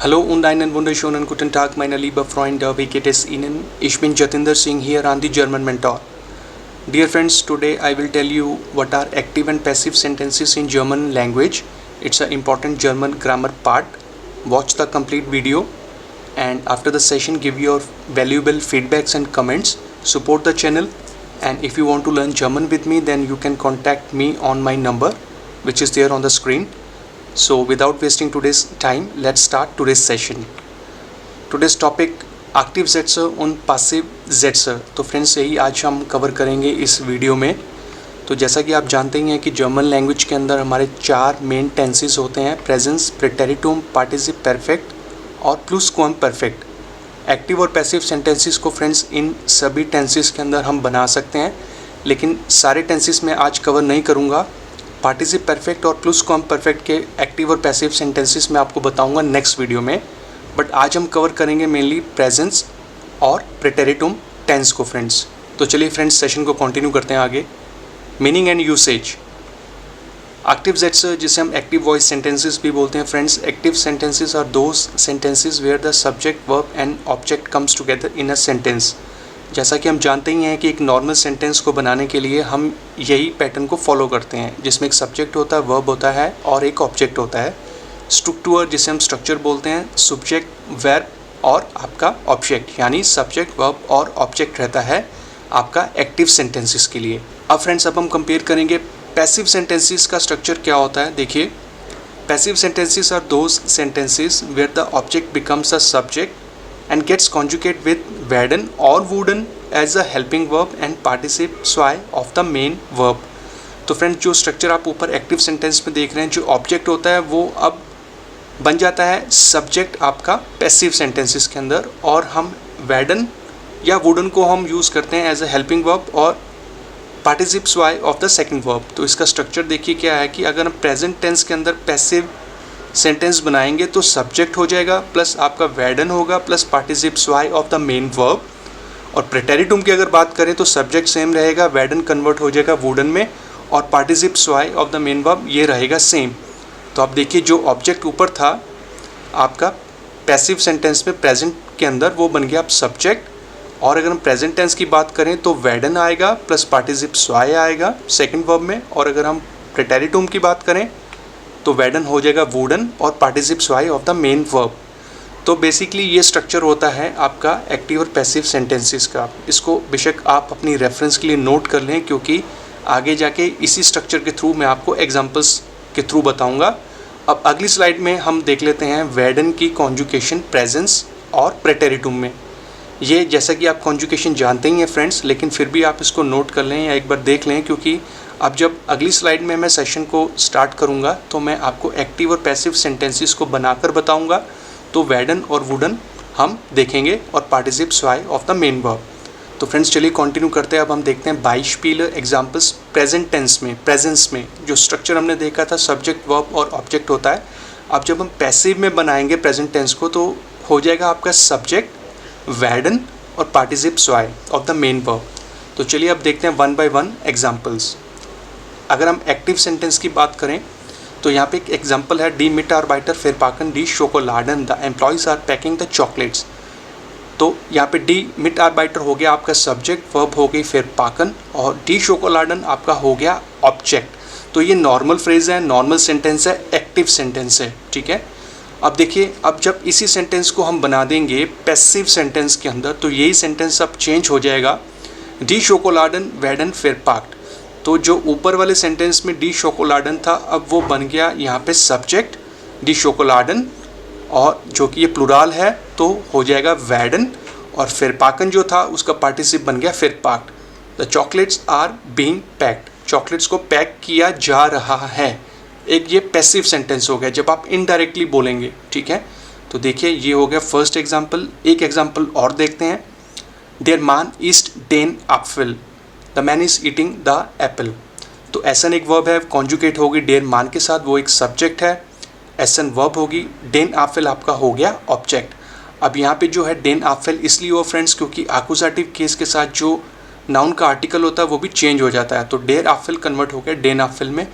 Hallo und einen wunderschönen guten Tag, meine liebe Freunde. Wie geht es Ihnen? Ich bin Jatinder Singh here on the German Mentor. Dear friends, today I will tell you what are active and passive sentences in German language. It's an important German grammar part. Watch the complete video and after the session give your valuable feedbacks and comments. Support the channel, and if you want to learn German with me, then you can contact me on my number which is there on the screen. So without wasting today's time, let's start today's session. Today's topic active Sätze und passive Sätze. तो friends यही आज हम cover करेंगे इस video में. तो जैसा कि आप जानते ही हैं कि जर्मन लैंग्वेज के अंदर हमारे 4 मेन टेंसेस होते हैं: प्रेजेंस, प्रेटेरिटुम, पार्टिसिप परफेक्ट और प्लुसक्वामपर्फेक्ट. एक्टिव और पैसिव सेंटेंसेस को फ्रेंड्स इन सभी टेंसेस के अंदर हम बना सकते हैं, लेकिन सारे टेंसेस में आज कवर नहीं करूँगा. पार्टिसिप परफेक्ट और प्लुसक्वामपर्फेक्ट के एक्टिव और पैसिव सेंटेंसेस मैं आपको बताऊंगा नेक्स्ट वीडियो में. बट आज हम कवर करेंगे मेनली प्रेजेंस और प्रेटेरिटुम टेंस को फ्रेंड्स. तो चलिए फ्रेंड्स सेशन को कंटिन्यू करते हैं आगे. Meaning and usage. Active sets जिसे हम एक्टिव वॉइस सेंटेंसेस भी बोलते हैं friends. Active sentences are those sentences where the subject, verb and object comes together in a sentence. जैसा कि हम जानते ही हैं कि एक नॉर्मल सेंटेंस को बनाने के लिए हम यही पैटर्न को फॉलो करते हैं, जिसमें एक सब्जेक्ट होता है, वर्ब होता है और एक ऑब्जेक्ट होता है. स्ट्रक्चर जिसे हम स्ट्रक्चर बोलते हैं, सब्जेक्ट, वर्ब और आपका ऑब्जेक्ट, यानी सब्जेक्ट, वर्ब और ऑब्जेक्ट रहता है आपका एक्टिव सेंटेंसेस के लिए. अब फ्रेंड्स अब हम कंपेयर करेंगे पैसिव सेंटेंसेस का स्ट्रक्चर क्या होता है. देखिए, passive sentences are those sentences where the object becomes a subject and gets conjugate with werden or wooden as a helping verb and participe soi of the main verb. तो friends जो structure आप ऊपर active sentence में देख रहे हैं, जो object होता है वो अब बन जाता है सब्जेक्ट आपका पैसिव सेंटेंसेस के अंदर, और हम werden या wooden को हम यूज़ करते हैं एज अ हेल्पिंग वर्ब और पार्टिसिप स्वाई ऑफ द सेकेंड वर्ब. तो इसका स्ट्रक्चर देखिए क्या है कि अगर हम प्रेजेंट टेंस के अंदर पैसिव सेंटेंस बनाएंगे तो सब्जेक्ट हो जाएगा प्लस आपका werden होगा प्लस पार्टिसिप स्वाई ऑफ द मेन वर्ब. और प्रेटेरिटुम की अगर बात करें तो सब्जेक्ट सेम रहेगा, werden कन्वर्ट हो जाएगा वुडन में और पार्टिसिप स्वाई ऑफ द मेन वर्ब ये रहेगा सेम. तो आप देखिए जो ऑब्जेक्ट ऊपर था आपका पैसिव सेंटेंस में प्रेजेंट के अंदर, वो बन गया आप सब्जेक्ट. और अगर हम प्रेजेंट टेंस की बात करें तो werden आएगा प्लस पार्टिसिप स्वाई आएगा सेकेंड वर्ब में. और अगर हम प्रेटेरिटुम की बात करें तो werden हो जाएगा वुडन और पार्टिसिप स्वाई ऑफ द मेन वर्ब. तो बेसिकली ये स्ट्रक्चर होता है आपका एक्टिव और पैसिव सेंटेंसेस का. इसको बेशक आप अपनी रेफरेंस के लिए नोट कर लें, क्योंकि आगे जाके इसी स्ट्रक्चर के थ्रू मैं आपको एग्जांपल्स के थ्रू बताऊंगा. अब अगली स्लाइड में हम देख लेते हैं werden की कॉन्जुकेशन प्रेजेंस और प्रेटेरिटुम में. ये जैसा कि आप कॉन्जुकेशन जानते ही हैं फ्रेंड्स, लेकिन फिर भी आप इसको नोट कर लें या एक बार देख लें, क्योंकि अब जब अगली स्लाइड में मैं सेशन को स्टार्ट करूंगा तो मैं आपको एक्टिव और पैसिव सेंटेंसेस को बनाकर बताऊंगा. तो werden और वुडन हम देखेंगे और पार्टिसिप स्वाई ऑफ द मेन वर्ब. तो फ्रेंड्स चलिए कंटिन्यू करते हैं. अब हम देखते हैं बाइस्पील एग्जांपल्स प्रेजेंट टेंस में. प्रेजेंस में जो स्ट्रक्चर हमने देखा था सब्जेक्ट, वर्ब और ऑब्जेक्ट होता है. अब जब हम पैसिव में बनाएंगे प्रेजेंट टेंस को तो हो जाएगा आपका सब्जेक्ट, werden और पार्टिसिप स्वाई ऑफ द मेन वर्ब. तो चलिए अब देखते हैं वन बाय वन एग्जाम्पल्स. अगर हम एक्टिव सेंटेंस की बात करें तो यहाँ पे एक एग्जांपल है, डी मिटारबाइटर फेरपाकन डी शोकोलाडन, the employees are packing the chocolates. तो यहाँ पे डी मिटारबाइटर हो गया आपका सब्जेक्ट, वर्ब हो गई फेरपाकन और डी शोकोलाडन आपका हो गया ऑब्जेक्ट. तो ये नॉर्मल फ्रेज है, नॉर्मल सेंटेंस है, एक्टिव सेंटेंस है, ठीक है. अब देखिए, अब जब इसी सेंटेंस को हम बना देंगे पैसिव सेंटेंस के अंदर तो यही सेंटेंस अब चेंज हो जाएगा, डी शोकोलाडन werden फेरपाक्ट. तो जो ऊपर वाले सेंटेंस में डी शोकोलाडन था अब वो बन गया यहाँ पे सब्जेक्ट डी शोकोलाडन, और जो कि ये प्लुराल है तो हो जाएगा werden. और फेरपाकन जो था उसका पार्टिसिप बन गया फेरपाक्ट. The chocolates are being packed, chocolates को पैक किया जा रहा है. एक ये पैसिव सेंटेंस हो गया जब आप इनडायरेक्टली बोलेंगे, ठीक है. तो देखिए ये हो गया फर्स्ट एग्जाम्पल. एक एग्जाम्पल और देखते हैं. देयर मान ईस्ट डेन एप्पल, the man is eating the apple. तो एसन एक वर्ब है, कॉन्जुकेट होगी डेर मान के साथ, वो एक सब्जेक्ट है. एसन वर्ब होगी, डेन एप्पल आपका हो गया ऑब्जेक्ट. अब यहाँ पे जो है डेन एप्पल इसलिए हो फ्रेंड्स क्योंकि एक्यूजेटिव केस के साथ जो नाउन का आर्टिकल होता है वो भी चेंज हो जाता है. तो डेर एप्पल कन्वर्ट हो गया डेन एप्पल में.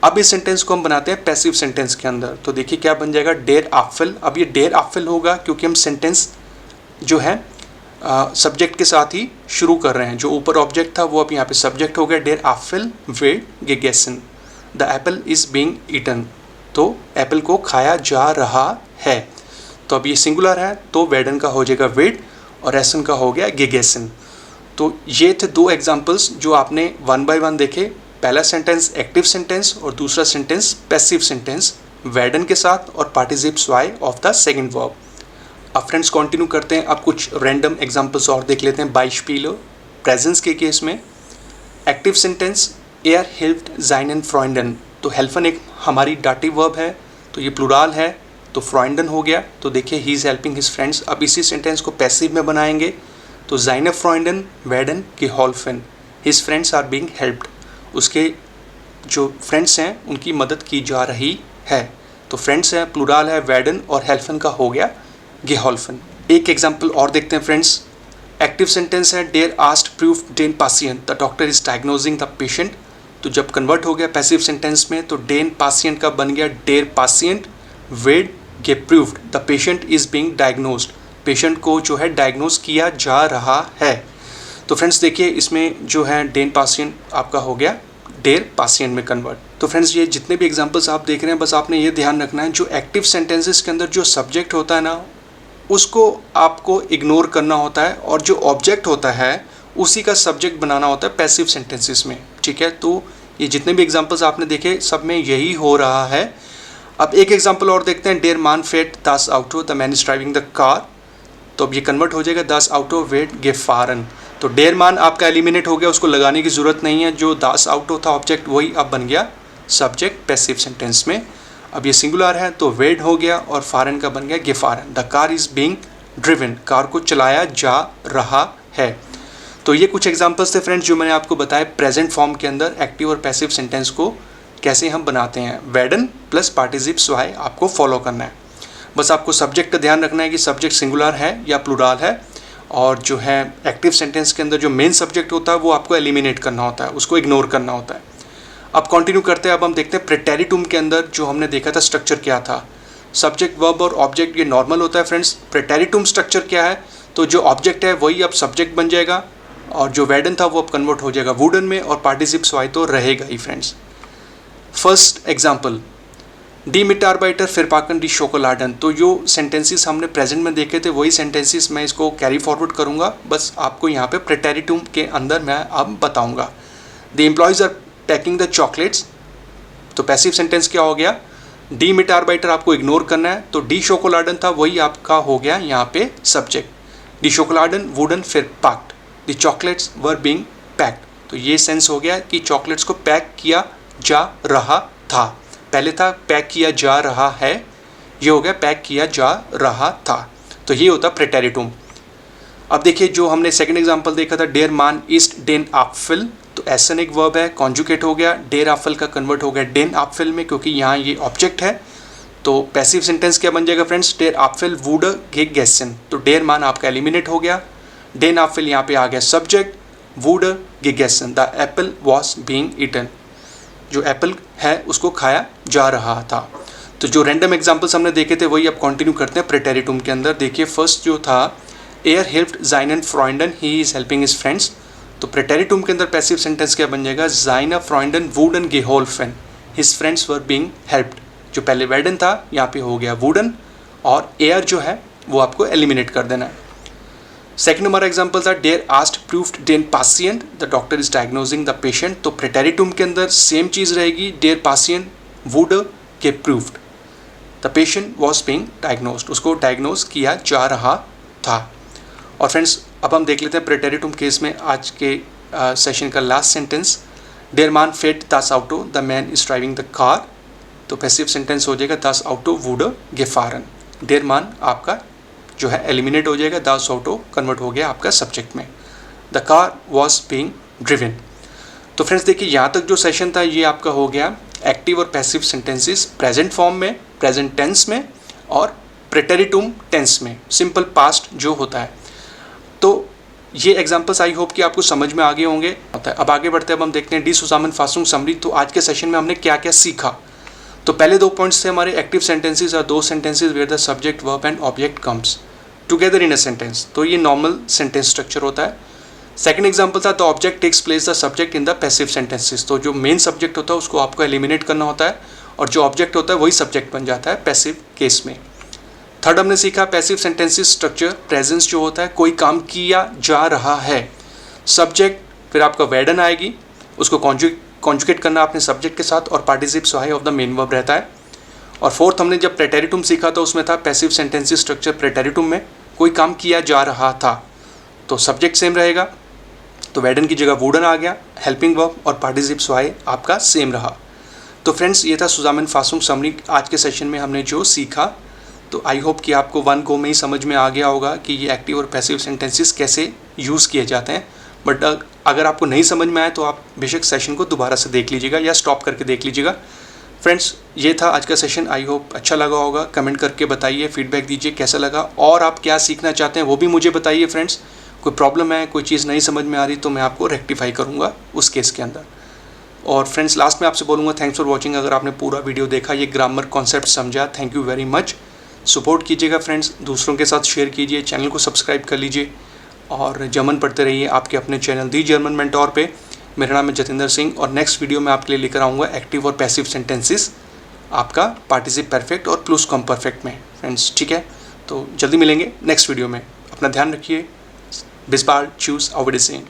अब इस सेंटेंस को हम बनाते हैं पैसिव सेंटेंस के अंदर। तो देखिए क्या बन जाएगा, डेर एप्पल। अब ये डेर एप्पल होगा क्योंकि हम सेंटेंस जो है सब्जेक्ट के साथ ही शुरू कर रहे हैं। जो ऊपर ऑब्जेक्ट था वो अब यहाँ पे सब्जेक्ट हो गया, डेर एप्पल वेड गेगेसन, the apple is being eaten. तो एप्पल को खाया जा रहा है। तो अब ये सिंगुलर है तो वेडन का हो जाएगा वेड और एसन का हो गया गेगेसन। तो ये थे दो एग्जाम्पल्स जो आपने वन बाय वन देखे। पहला सेंटेंस एक्टिव सेंटेंस और दूसरा सेंटेंस पैसिव सेंटेंस, वेडन के साथ और पार्टिसिप्स वाई ऑफ द सेकंड वर्ब। अब फ्रेंड्स कंटिन्यू करते हैं। अब कुछ रैंडम एग्जांपल्स और देख लेते हैं। बाइस्पीलो प्रेजेंस के केस में एक्टिव सेंटेंस एयर हेल्प्ड जाइनन फ्रॉइंडन। तो हेल्फन एक हमारी डाटिव वर्ब है, तो ये प्लूरल है तो फ्रॉइंडन हो गया। तो देखिए he is helping his friends. अब इसी सेंटेंस को पैसिव में बनाएंगे तो जाइनब फ्रॉइंडन वेडन गेहोल्फन, his friends are being helped. उसके जो फ्रेंड्स हैं उनकी मदद की जा रही है। तो फ्रेंड्स है प्लूरल है वेडन और हेल्फन का हो गया गेहोल्फन। एक एग्जाम्पल और देखते हैं फ्रेंड्स। एक्टिव सेंटेंस है डेर आस्ट प्रूफ डेन पासियंट, the doctor is diagnosing the patient. तो जब कन्वर्ट हो गया पैसिव सेंटेंस में तो डेन पासियंट का बन गया डेर पासियंट वेड गे प्रूफ्ड, the patient is being diagnosed. Patient को जो है डायग्नोज किया जा रहा है। तो फ्रेंड्स देखिए इसमें जो है डेन पासियंट आपका हो गया डेर पासियंट में कन्वर्ट। तो फ्रेंड्स ये जितने भी एग्जांपल्स आप देख रहे हैं बस आपने ये ध्यान रखना है, जो एक्टिव सेंटेंसेस के अंदर जो सब्जेक्ट होता है ना उसको आपको इग्नोर करना होता है और जो ऑब्जेक्ट होता है उसी का सब्जेक्ट बनाना होता है पैसिव सेंटेंसेस में। ठीक है, तो ये जितने भी एग्जांपल्स आपने देखे सब में यही हो रहा है। अब एक एग्जांपल और देखते हैं। डेर मान फेट दास आउटो, the man is driving the car. तो अब ये कन्वर्ट हो जाएगा दास आउटो वेट गेफारन। तो डेर मान आपका एलिमिनेट हो गया, उसको लगाने की ज़रूरत नहीं है। जो दास आउटो था ऑब्जेक्ट वही अब बन गया सब्जेक्ट पैसिव सेंटेंस में। अब ये सिंगुलर है तो वेड हो गया और फारन का बन गया गेफारन। The car is being driven, car को चलाया जा रहा है। तो ये कुछ एग्जांपल्स थे फ्रेंड्स जो मैंने आपको बताया प्रेजेंट फॉर्म के अंदर एक्टिव और पैसिव सेंटेंस को कैसे हम बनाते हैं। वेडन प्लस पार्टिसिप्स वाई आपको फॉलो करना है। बस आपको सब्जेक्ट का ध्यान रखना है कि सब्जेक्ट सिंगुलर है या प्लूरल है, और जो है एक्टिव सेंटेंस के अंदर जो मेन सब्जेक्ट होता है वो आपको एलिमिनेट करना होता है, उसको इग्नोर करना होता है। अब कंटिन्यू करते हैं। अब हम देखते हैं प्रेटेरिटुम के अंदर जो हमने देखा था स्ट्रक्चर क्या था। सब्जेक्ट वर्ब और ऑब्जेक्ट ये नॉर्मल होता है फ्रेंड्स। प्रेटेरिटुम स्ट्रक्चर क्या है, तो जो ऑब्जेक्ट है वही अब सब्जेक्ट बन जाएगा और जो वेडन था वो अब कन्वर्ट हो जाएगा वुडन में और पार्टिसिप्स वाई तो रहेगा ही फ्रेंड्स। फर्स्ट एग्जाम्पल डी मिटारबाइटर फिरपाकन डी शोकोलाडन। तो जो सेंटेंसेस हमने प्रेजेंट में देखे थे वही सेंटेंसेस मैं इसको कैरी फॉरवर्ड करूंगा, बस आपको यहाँ पे प्रेटेरिटुम के अंदर मैं अब बताऊंगा। The employees are packing the chocolates. तो पैसिव सेंटेंस क्या हो गया, डी मिटारबाइटर आपको इग्नोर करना है तो डी शोकोलाडन था वही आपका हो गया यहाँ पे सब्जेक्ट। डी शोकोलाडन वुडन फिर packed, the chocolates were being packed. तो ये सेंस हो गया कि चॉकलेट्स को पैक किया जा रहा था। पहले था पैक किया जा रहा है, ये हो गया पैक किया जा रहा था। तो ये होता प्रेटेरिटुम। अब देखिए जो हमने सेकंड एग्जांपल देखा था डेर मान ईस्ट डेन आफिल। तो एसन एक वर्ब है, कॉन्जुगेट हो गया, डेर आफिल का कन्वर्ट हो गया डेन आफिल में क्योंकि यहाँ ये ऑब्जेक्ट है। तो पैसिव सेंटेंस क्या बन जाएगा फ्रेंड्स, डेर आफिल वुड गे गेसन। तो डेर मान आपका एलिमिनेट हो गया, डेन आफिल यहाँ पे आ गया सब्जेक्ट, वुड गे गेसन, the apple was being eaten. जो एप्पल है उसको खाया जा रहा था। तो जो रैंडम एग्जांपल्स हमने देखे थे वही अब कंटिन्यू करते हैं प्रेटेरिटुम के अंदर। देखिए फर्स्ट जो था एयर हेल्प्ड जाइनन फ्रॉइंडन he is helping his friends. तो प्रेटेरिटुम के अंदर पैसिव सेंटेंस क्या बन जाएगा, जाइना फ्रॉइंडन वुडन गेहोल्फन, his friends were being helped. जो पहले वेडन था यहाँ पे हो गया वुडन और एयर जो है वो आपको एलिमिनेट कर देना है। सेकंड हमारा एग्जांपल था डेर आस्ट प्रूफ्ड डेन पासियंट, the doctor is diagnosing the patient. तो प्रेटेरिटुम के अंदर सेम चीज़ रहेगी, डेर पासियंट वुड के प्रूफ्ड, the patient was being diagnosed, उसको डायग्नोज किया जा रहा था। और फ्रेंड्स अब हम देख लेते हैं प्रेटेरिटुम केस में आज के सेशन का लास्ट सेंटेंस, डेर मान फेट दास आउटो, the man is driving the car. तो पैसिव सेंटेंस हो जाएगा दास आउटो वुड गेफारन। डेर मान आपका जो है एलिमिनेट हो जाएगा, दास आउटो कन्वर्ट हो गया आपका सब्जेक्ट में, the car was being driven. तो फ्रेंड्स देखिए यहाँ तक जो सेशन था ये आपका हो गया एक्टिव और पैसिव सेंटेंसेस प्रेजेंट फॉर्म में, प्रेजेंट टेंस में और प्रेटेरिटुम टेंस में, सिंपल पास्ट जो होता है। तो ये एग्जाम्पल्स आई होप कि आपको समझ में आ गए होंगे। अब आगे बढ़ते हैं, अब हम देखते हैं डी zusammenfassung समरी। तो आज के सेशन में हमने क्या क्या सीखा। तो पहले 2 पॉइंट्स थे हमारे, एक्टिव सेंटेंसेस और दो sentences where the subject verb and object comes together in a sentence. तो ये नॉर्मल सेंटेंस स्ट्रक्चर होता है। सेकंड एग्जांपल था the object takes place the subject in the passive sentences. तो जो मेन सब्जेक्ट होता है उसको आपको एलिमिनेट करना होता है और जो ऑब्जेक्ट होता है वही सब्जेक्ट बन जाता है पैसिव केस में। थर्ड हमने सीखा पैसिव सेंटेंसेस स्ट्रक्चर, प्रेजेंस जो होता है, कोई काम किया जा रहा है, सब्जेक्ट, फिर आपका वेडन आएगी, उसको कॉन्जुगेट करना आपने सब्जेक्ट के साथ और पार्टिसिप सहाय ऑफ द मेन वर्ब रहता है। और फोर्थ हमने जब प्रेटेरिटुम सीखा था उसमें था पैसिव सेंटेंसेस स्ट्रक्चर प्रेटेरिटुम में कोई काम किया जा रहा था तो सब्जेक्ट सेम रहेगा, तो वेडन की जगह वुडन आ गया, हेल्पिंग वर्ब और पार्टिसिप सहाय आपका सेम रहा। तो फ्रेंड्स ये था zusammenfassung समरी आज के सेशन में हमने जो सीखा। तो आई होप कि आपको वन गो में ही समझ में आ गया होगा कि ये एक्टिव और पैसिव सेंटेंसेस कैसे यूज़ किए जाते हैं। बट अगर आपको नहीं समझ में आए तो आप बेशक सेशन को दोबारा से देख लीजिएगा या स्टॉप करके देख लीजिएगा। फ्रेंड्स ये था आज का सेशन, आई होप अच्छा लगा होगा। कमेंट करके बताइए, फीडबैक दीजिए कैसा लगा और आप क्या सीखना चाहते हैं वो भी मुझे बताइए फ्रेंड्स। कोई प्रॉब्लम है, कोई चीज़ नहीं समझ में आ रही तो मैं आपको रेक्टिफाई करूँगा उस केस के अंदर। और फ्रेंड्स लास्ट में आपसे बोलूँगा थैंक्स फॉर वॉचिंग। अगर आपने पूरा वीडियो देखा, ये ग्रामर कॉन्सेप्ट समझा, thank you very much. Support कीजिएगा फ्रेंड्स, दूसरों के साथ शेयर कीजिए, चैनल को सब्सक्राइब कर लीजिए और जर्मन पढ़ते रहिए आपके अपने चैनल दी जर्मन मेंटोर पे। मेरा नाम है जतिंदर सिंह और नेक्स्ट वीडियो में आपके लिए लेकर आऊँगा एक्टिव और पैसिव सेंटेंसेस, आपका पार्टिसिप परफेक्ट और प्लस कम परफेक्ट में फ्रेंड्स, ठीक है। तो जल्दी मिलेंगे नेक्स्ट वीडियो में, अपना ध्यान रखिए। बिस बाल्ड, चूज, auf Wiedersehen।